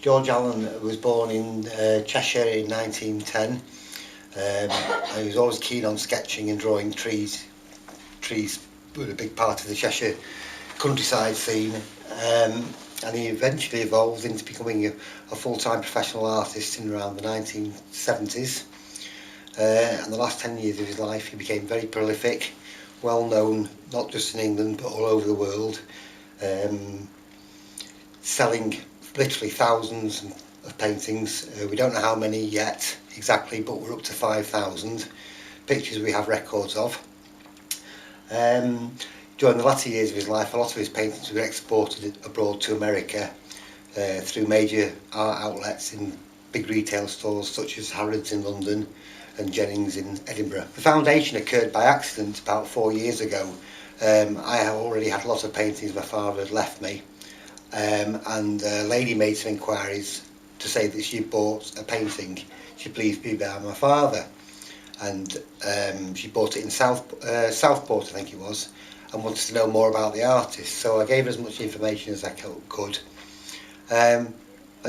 George Allen was born in Cheshire in 1910, and he was always keen on sketching and drawing trees. Trees were a big part of the Cheshire countryside scene, and he eventually evolved into becoming a full-time professional artist in around the 1970s. And the last 10 years of his life he became very prolific, well known not just in England but all over the world, selling literally thousands of paintings. We don't know how many yet exactly, but we're up to 5,000 pictures we have records of. During the latter years of his life, a lot of his paintings were exported abroad to America through major art outlets in big retail stores such as Harrods in London and Jennings in Edinburgh. The foundation occurred by accident about 4 years ago. I already had a lot of paintings my father had left me, and a lady made some inquiries to say that she bought a painting. She please be by my father, and she bought it in Southport, I think it was, and wanted to know more about the artist. So I gave her as much information as I could, and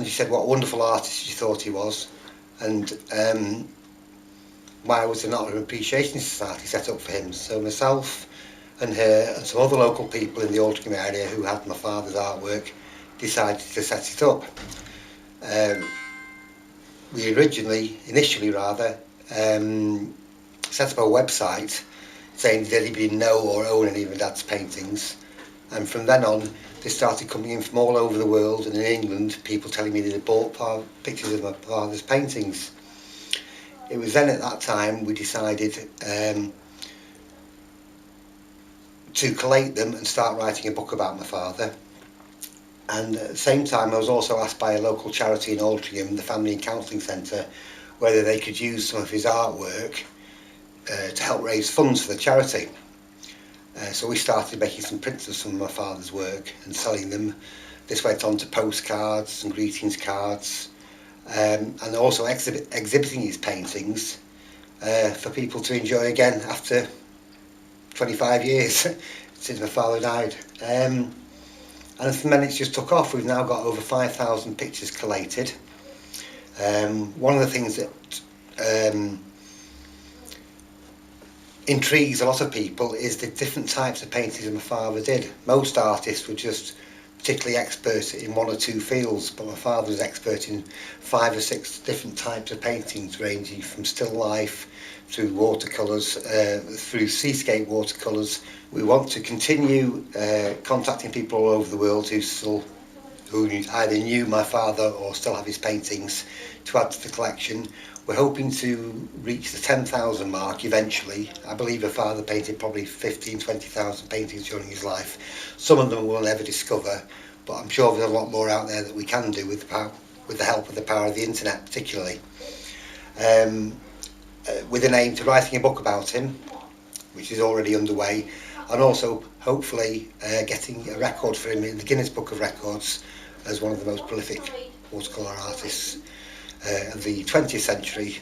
she said what a wonderful artist she thought he was, and why was there not an appreciation society set up for him. So myself and her and some other local people in the Altrincham area who had my father's artwork decided to set it up. We initially set up a website saying did anybody know or own any of my dad's paintings, and from then on they started coming in from all over the world, and in England people telling me they'd bought pictures of my father's paintings. It was then at that time we decided to collate them and start writing a book about my father. And at the same time I was also asked by a local charity in Altrincham, the Family and Counselling Centre, whether they could use some of his artwork to help raise funds for the charity. So we started making some prints of some of my father's work and selling them. This went on to postcards and greetings cards, and also exhibiting his paintings for people to enjoy again after 25 years since my father died. And from then it's just took off. We've now got over 5,000 pictures collated. One of the things that intrigues a lot of people is the different types of paintings that my father did. Most artists were just particularly expert in one or two fields, but my father was expert in 5 or 6 different types of paintings, ranging from still life through watercolours, through seascape watercolours. We want to continue contacting people all over the world who either knew my father or still have his paintings to add to the collection. We're hoping to reach the 10,000 mark eventually. I believe my father painted probably 20,000 paintings during his life. Some of them we'll never discover, but I'm sure there's a lot more out there that we can do with the help of the power of the internet particularly. With an aim to writing a book about him, which is already underway, and also hopefully getting a record for him in the Guinness Book of Records as one of the most prolific watercolour artists of the 20th century,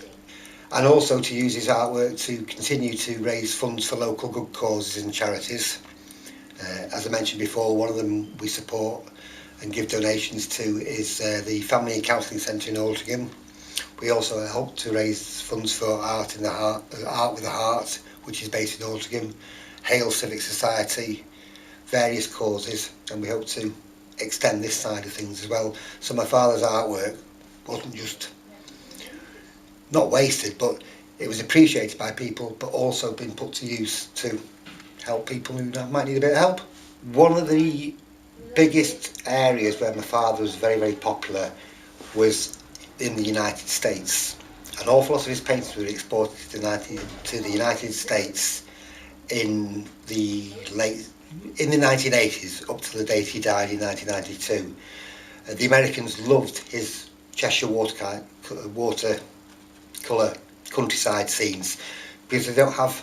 and also to use his artwork to continue to raise funds for local good causes and charities. As I mentioned before, one of them we support and give donations to is the Family and Counselling Centre in Altrincham. We also help to raise funds for Art with a Heart, which is based in Altrincham, Hale Civic Society, various causes, and we hope to extend this side of things as well. So my father's artwork wasn't just not wasted, but it was appreciated by people, but also been put to use to help people who might need a bit of help. One of the biggest areas where my father was very, very popular was in the United States. An awful lot of his paintings were exported to the United States in the 1980s, up to the date he died in 1992. The Americans loved his Cheshire watercolour countryside scenes, because they don't have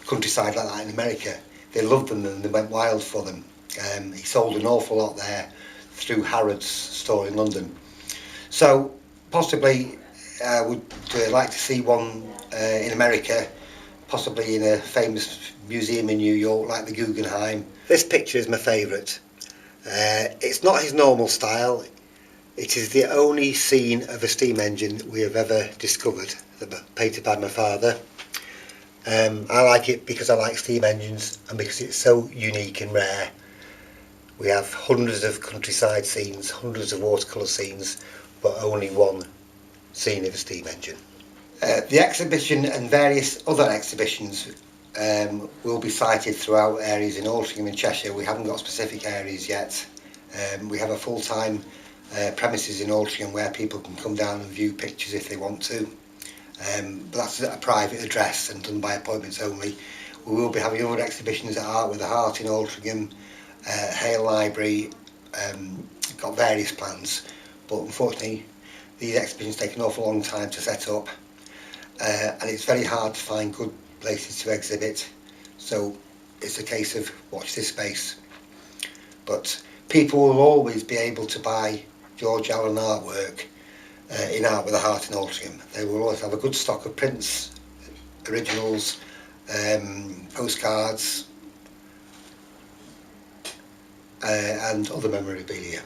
countryside like that in America. They loved them and they went wild for them. He sold an awful lot there through Harrods store in London. So possibly I would like to see one in America, possibly in a famous museum in New York like the Guggenheim. This picture is my favourite. It's not his normal style. It is the only scene of a steam engine we have ever discovered, painted by my father. I like it because I like steam engines and because it's so unique and rare. We have hundreds of countryside scenes, hundreds of watercolour scenes, but only one scene of a steam engine. The exhibition and various other exhibitions will be sited throughout areas in Altrincham and Cheshire. We haven't got specific areas yet. We have a full-time premises in Altrincham where people can come down and view pictures if they want to. But that's at a private address and done by appointments only. We will be having other exhibitions at Art with a Heart in Altrincham, Hale Library, got various plans, but unfortunately these exhibitions take an awful long time to set up, and it's very hard to find good places to exhibit, so it's a case of watch this space. But people will always be able to buy George Allen artwork in Art with a Heart in Altrincham. They will always have a good stock of prints, originals, postcards, and other memorabilia.